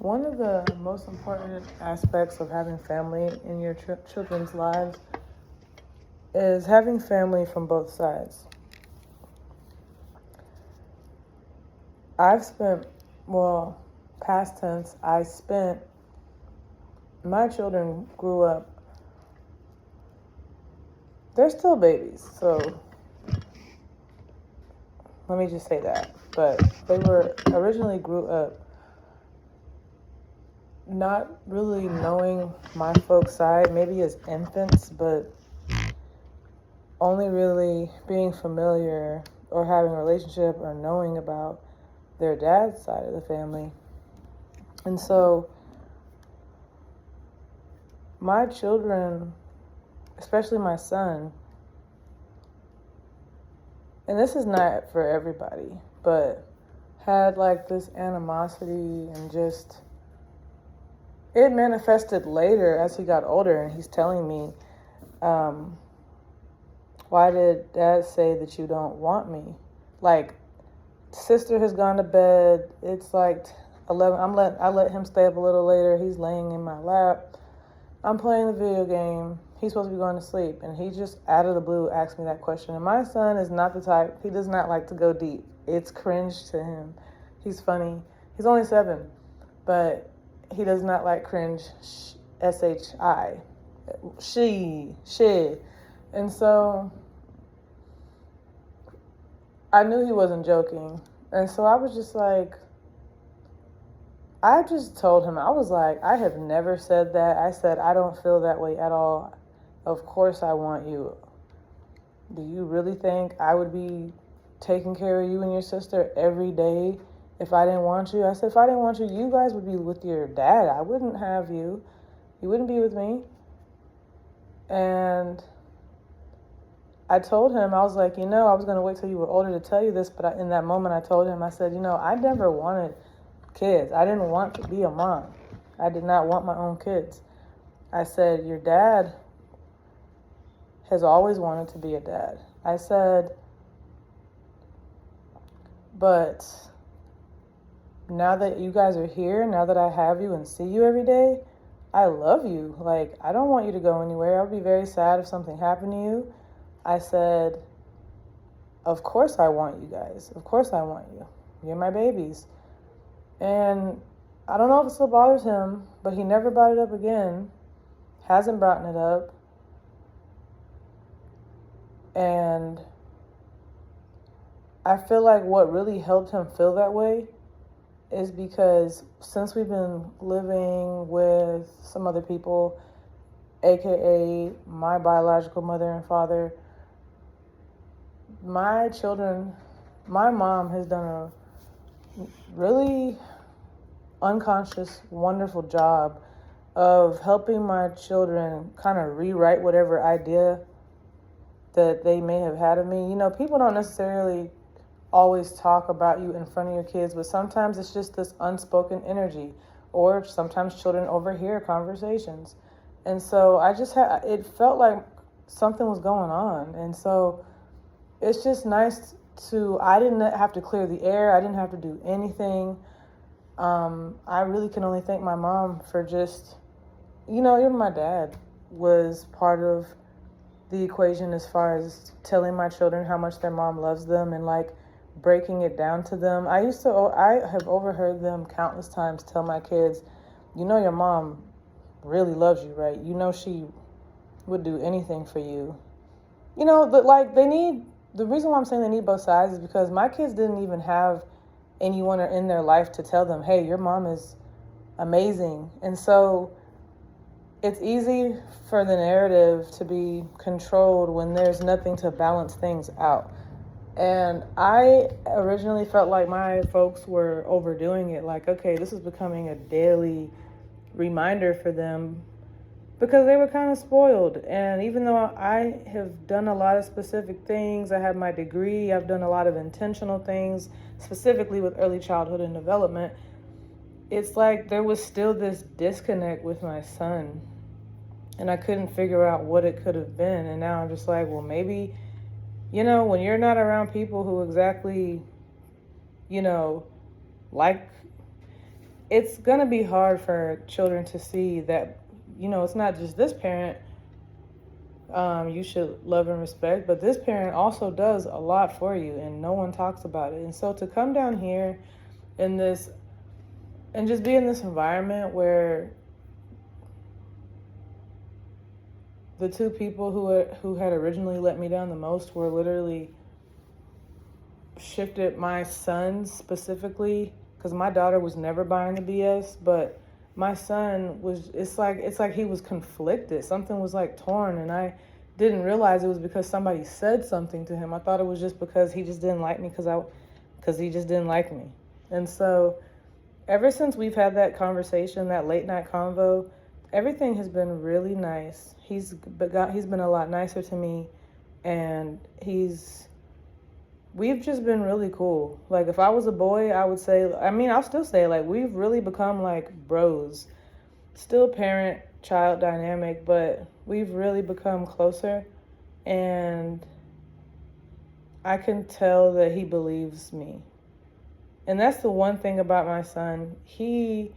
One of the most important aspects of having family in your children's lives is having family from both sides. I've spent, well, past tense, my children grew up, they're still babies, so let me just say that. But they were originally grew up not really knowing my folks' side, maybe as infants, but only really being familiar or having a relationship or knowing about their dad's side of the family. And so my children, especially my son, and this is not for everybody, but had like this animosity and just, it manifested later as he got older, and he's telling me, why did dad say that you don't want me? Like, sister has gone to bed. It's like 11. I let him stay up a little later. He's laying in my lap. I'm playing the video game. He's supposed to be going to sleep. And he just out of the blue asked me that question. And my son is not the type, he does not like to go deep. It's cringe to him. He's funny. He's only 7, but he does not like cringe. S-H-I. She. And so I knew he wasn't joking. And so I was just like, I just told him, I was like, I have never said that. I said, I don't feel that way at all. Of course I want you. Do you really think I would be taking care of you and your sister every day if I didn't want you? I said, if I didn't want you, you guys would be with your dad. I wouldn't have you. You wouldn't be with me. And I told him, I was like, I was going to wait till you were older to tell you this, but in that moment I told him, I said, I never wanted kids. I didn't want to be a mom. I did not want my own kids. I said, your dad has always wanted to be a dad. I said, but now that you guys are here, now that I have you and see you every day, I love you. Like, I don't want you to go anywhere. I would be very sad if something happened to you. I said, of course I want you guys. Of course I want you. You're my babies. And I don't know if it still bothers him, but he never brought it up again. Hasn't brought it up. And I feel like what really helped him feel that way is because since we've been living with some other people, aka my biological mother and father, my mom has done a really unconscious, wonderful job of helping my children kind of rewrite whatever idea that they may have had of me. People don't necessarily always talk about you in front of your kids, but sometimes it's just this unspoken energy, or sometimes children overhear conversations. And so it felt like something was going on. And so it's just nice I didn't have to clear the air. I didn't have to do anything. I really can only thank my mom for just, even my dad was part of the equation as far as telling my children how much their mom loves them and like breaking it down to them. I have overheard them countless times tell my kids, your mom really loves you, right? She would do anything for you. The reason why I'm saying they need both sides is because my kids didn't even have anyone in their life to tell them, hey, your mom is amazing. And so it's easy for the narrative to be controlled when there's nothing to balance things out. And I originally felt like my folks were overdoing it. Like, okay, this is becoming a daily reminder for them because they were kind of spoiled. And even though I have done a lot of specific things, I have my degree, I've done a lot of intentional things, specifically with early childhood and development, it's like there was still this disconnect with my son. And I couldn't figure out what it could have been. And now I'm just like, well, maybe, when you're not around people who exactly, like it's going to be hard for children to see that, it's not just this parent you should love and respect, but this parent also does a lot for you and no one talks about it. And so to come down here in this and just be in this environment where the two people who had originally let me down the most were literally shifted my son specifically, because my daughter was never buying the BS, but my son was, it's like he was conflicted. Something was like torn, and I didn't realize it was because somebody said something to him. I thought it was just because he just didn't like me because he just didn't like me. And so ever since we've had that conversation, that late night convo, everything has been really nice. He's been a lot nicer to me, and we've just been really cool. Like, if I was a boy, I would say, I'll still say, like, we've really become like bros. Still parent-child dynamic, but we've really become closer, and I can tell that he believes me. And that's the one thing about my son. He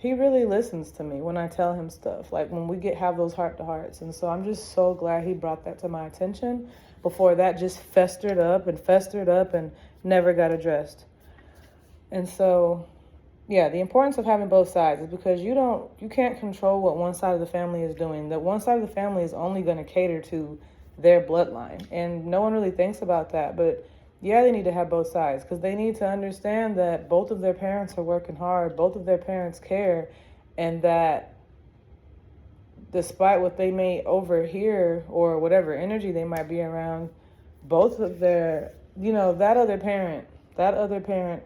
really listens to me when I tell him stuff, like when we have those heart-to-hearts. And so I'm just so glad he brought that to my attention before that just festered up and never got addressed. And so, yeah, the importance of having both sides is because you can't control what one side of the family is doing. That one side of the family is only going to cater to their bloodline. And no one really thinks about that, but yeah, they need to have both sides, because they need to understand that both of their parents are working hard, both of their parents care, and that despite what they may overhear or whatever energy they might be around, both of their, that other parent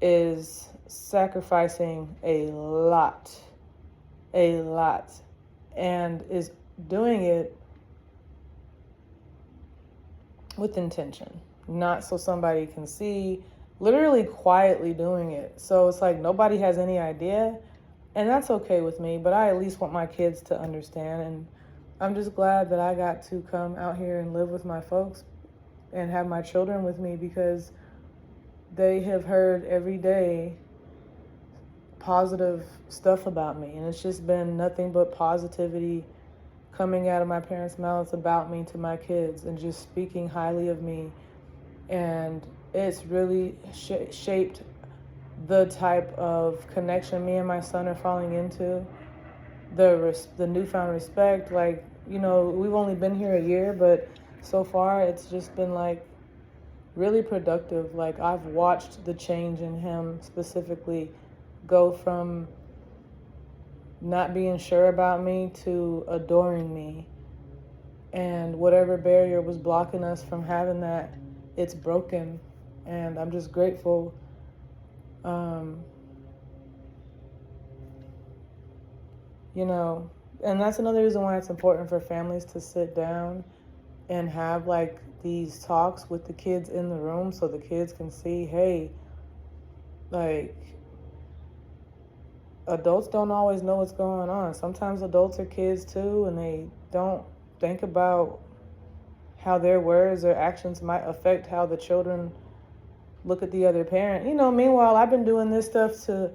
is sacrificing a lot, and is doing it with intention. Not so somebody can see, literally quietly doing it. So it's like nobody has any idea, and that's okay with me, but I at least want my kids to understand. And I'm just glad that I got to come out here and live with my folks and have my children with me, because they have heard every day positive stuff about me, and it's just been nothing but positivity coming out of my parents' mouths about me to my kids, and just speaking highly of me. And it's really shaped the type of connection me and my son are falling into, the newfound respect. Like, we've only been here a year, but so far it's just been like really productive. Like, I've watched the change in him specifically go from not being sure about me to adoring me. And whatever barrier was blocking us from having that, it's broken. And I'm just grateful. And that's another reason why it's important for families to sit down and have like these talks with the kids in the room, so the kids can see, hey, like, adults don't always know what's going on. Sometimes adults are kids too, and they don't think about how their words or actions might affect how the children look at the other parent. Meanwhile, I've been doing this stuff to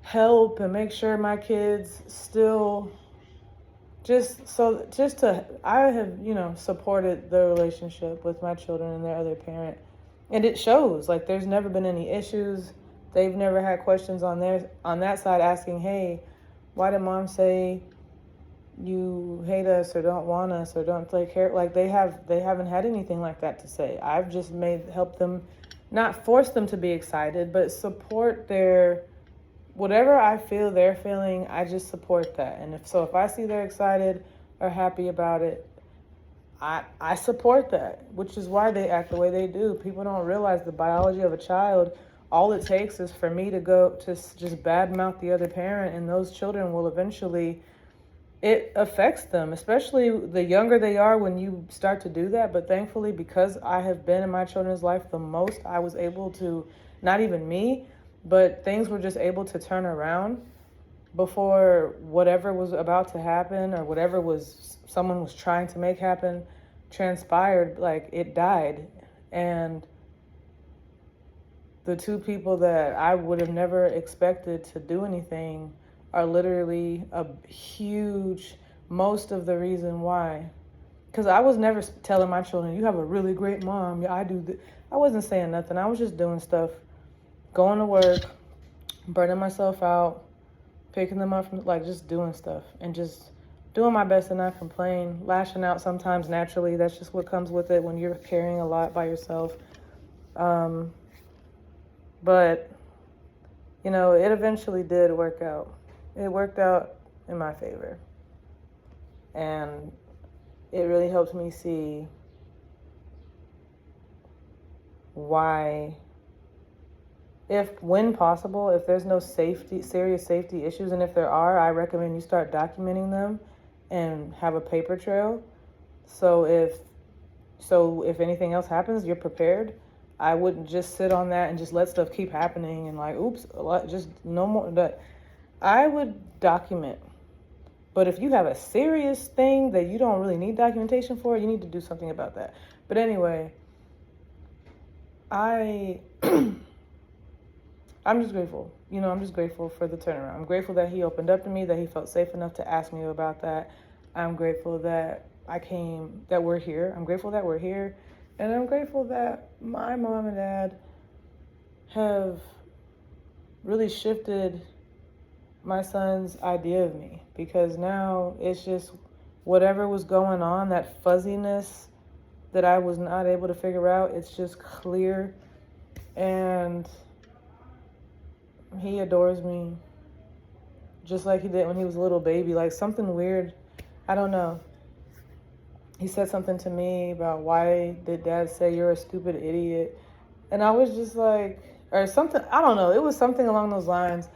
help and make sure my kids still I have, supported the relationship with my children and their other parent. And it shows. Like, there's never been any issues. They've never had questions on that side asking, hey, why did mom say you hate us or don't want us or don't take care? Like, they haven't had anything like that to say. I've just helped them, not force them to be excited, but support their, whatever I feel they're feeling, I just support that. And if I see they're excited or happy about it, I support that, which is why they act the way they do. People don't realize the biology of a child. All it takes is for me to go to just badmouth the other parent, and those children will eventually, it affects them, especially the younger they are when you start to do that. But thankfully, because I have been in my children's life the most, I was able to, not even me, but things were just able to turn around before whatever was about to happen or whatever someone was trying to make happen transpired. Like, it died. And the two people that I would have never expected to do anything are literally a huge, most of the reason why. Because I was never telling my children, you have a really great mom. Yeah, I do. I wasn't saying nothing. I was just doing stuff, going to work, burning myself out, picking them up from, like, just doing stuff and just doing my best to not complain, lashing out sometimes naturally. That's just what comes with it when you're carrying a lot by yourself. But, it eventually did work out. It worked out in my favor. And it really helped me see why, when possible, if there's no serious safety issues, and if there are, I recommend you start documenting them and have a paper trail. So if anything else happens, you're prepared. I wouldn't just sit on that and just let stuff keep happening and like, oops, just no more. But I would document. But if you have a serious thing that you don't really need documentation for, you need to do something about that. But anyway, I'm just grateful. I'm just grateful for the turnaround. I'm grateful that he opened up to me, that he felt safe enough to ask me about that. I'm grateful that that we're here. I'm grateful that we're here. And I'm grateful that my mom and dad have really shifted my son's idea of me, because now it's just whatever was going on, that fuzziness that I was not able to figure out, it's just clear. And he adores me just like he did when he was a little baby. Like something weird, I don't know. He said something to me about, why did dad say you're a stupid idiot? And I was just like, or something, I don't know. It was something along those lines.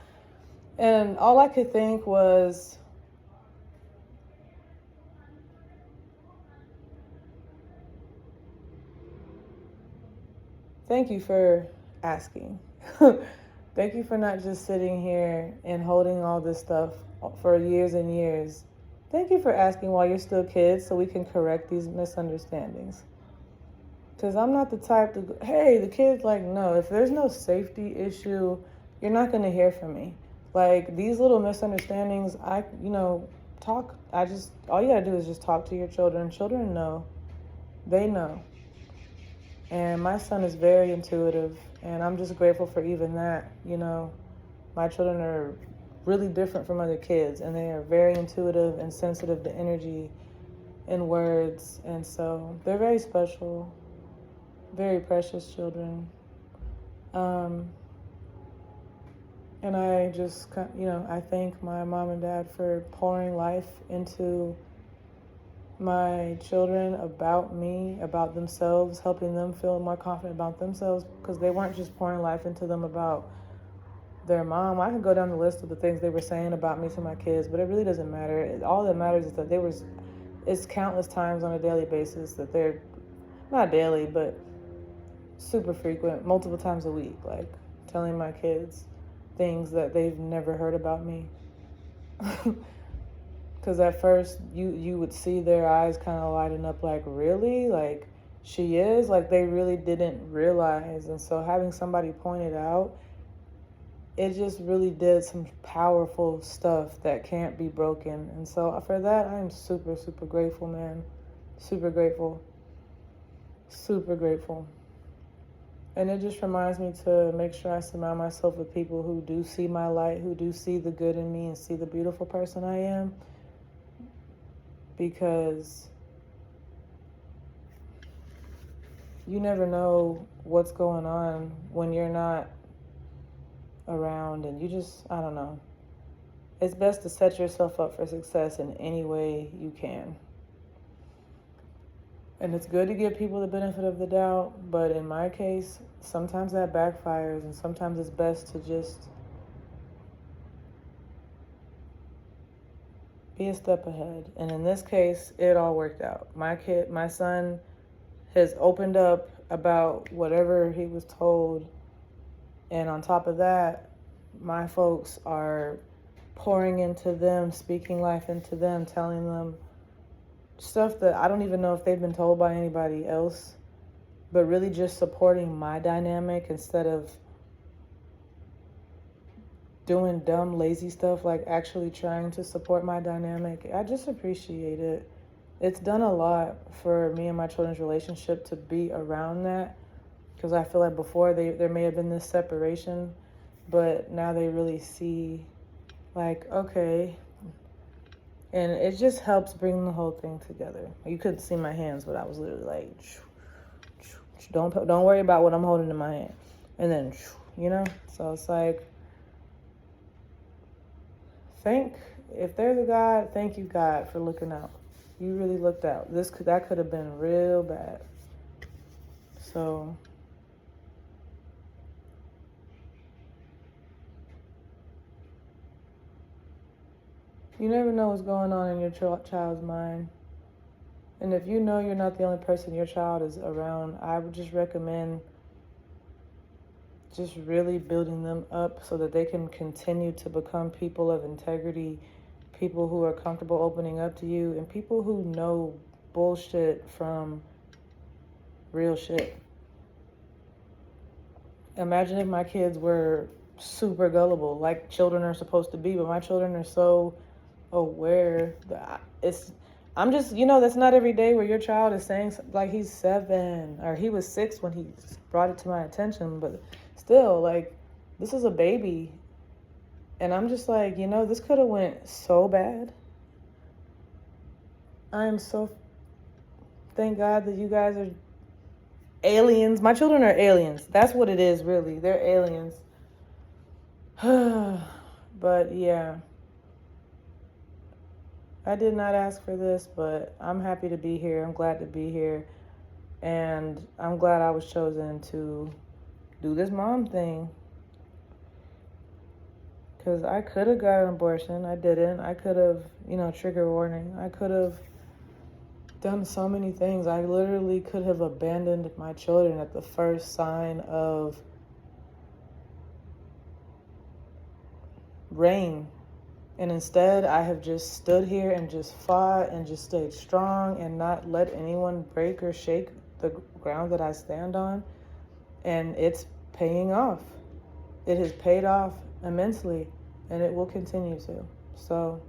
And all I could think was, thank you for asking. Thank you for not just sitting here and holding all this stuff for years and years. Thank you for asking while you're still kids so we can correct these misunderstandings. Because I'm not the type to go, hey, the kid's like, no, if there's no safety issue, you're not going to hear from me. Like, these little misunderstandings, talk. All you got to do is just talk to your children. Children know. They know. And my son is very intuitive, and I'm just grateful for even that. My children are really different from other kids, and they are very intuitive and sensitive to energy and words. And so they're very special, very precious children. And I just, I thank my mom and dad for pouring life into my children, about me, about themselves, helping them feel more confident about themselves, because they weren't just pouring life into them about their mom. I can go down the list of the things they were saying about me to my kids, but it really doesn't matter. All that matters is that it's countless times on a daily basis that they're, not daily, but super frequent, multiple times a week, like telling my kids things that they've never heard about me. Because at first you would see their eyes kind of lighten up, like, really? Like, she is? Like, they really didn't realize. And so having somebody point it out, it just really did some powerful stuff that can't be broken. And so for that, I am super, super grateful, man. Super grateful. Super grateful. And it just reminds me to make sure I surround myself with people who do see my light, who do see the good in me and see the beautiful person I am. Because you never know what's going on when you're not around, and I don't know. It's best to set yourself up for success in any way you can. And it's good to give people the benefit of the doubt, but in my case, sometimes that backfires, and sometimes it's best to just be a step ahead. And in this case, it all worked out. My son has opened up about whatever he was told. And on top of that, my folks are pouring into them, speaking life into them, telling them stuff that I don't even know if they've been told by anybody else, but really just supporting my dynamic instead of doing dumb, lazy stuff, like actually trying to support my dynamic. I just appreciate it. It's done a lot for me and my children's relationship to be around that, because I feel like before there may have been this separation, but now they really see, like, okay. And it just helps bring the whole thing together. You couldn't see my hands, but I was literally like, don't worry about what I'm holding in my hand. And then, you know? So it's like, if there's a God, thank you, God, for looking out. You really looked out. That could have been real bad. So you never know what's going on in your child's mind. And if you know you're not the only person your child is around, I would just recommend just really building them up so that they can continue to become people of integrity, people who are comfortable opening up to you, and people who know bullshit from real shit. Imagine if my kids were super gullible, like children are supposed to be, but my children are so aware that I'm just, that's not every day where your child is saying, like, he's 7 or he was 6 when he brought it to my attention, but still, like, this is a baby. And I'm just like, this could have went so bad. Thank God that you guys are aliens. My children are aliens. That's what it is, really. They're aliens. But yeah. I did not ask for this, but I'm happy to be here. I'm glad to be here. And I'm glad I was chosen to do this mom thing. Because I could have got an abortion. I didn't. I could have, trigger warning. I could have done so many things. I literally could have abandoned my children at the first sign of rain. And instead, I have just stood here and just fought and just stayed strong and not let anyone break or shake the ground that I stand on. And it's paying off. It has paid off immensely, and it will continue to. So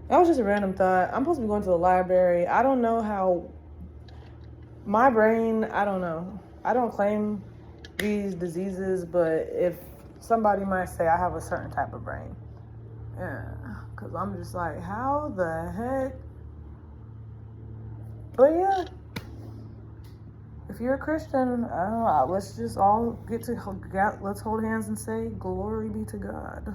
that was just a random thought. I'm supposed to be going to the library. I don't know how my brain, I don't know. I don't claim these diseases, but if somebody might say I have a certain type of brain. Yeah, because I'm just like, how the heck? But yeah, if you're a Christian, I don't know, let's just all let's hold hands and say, glory be to God.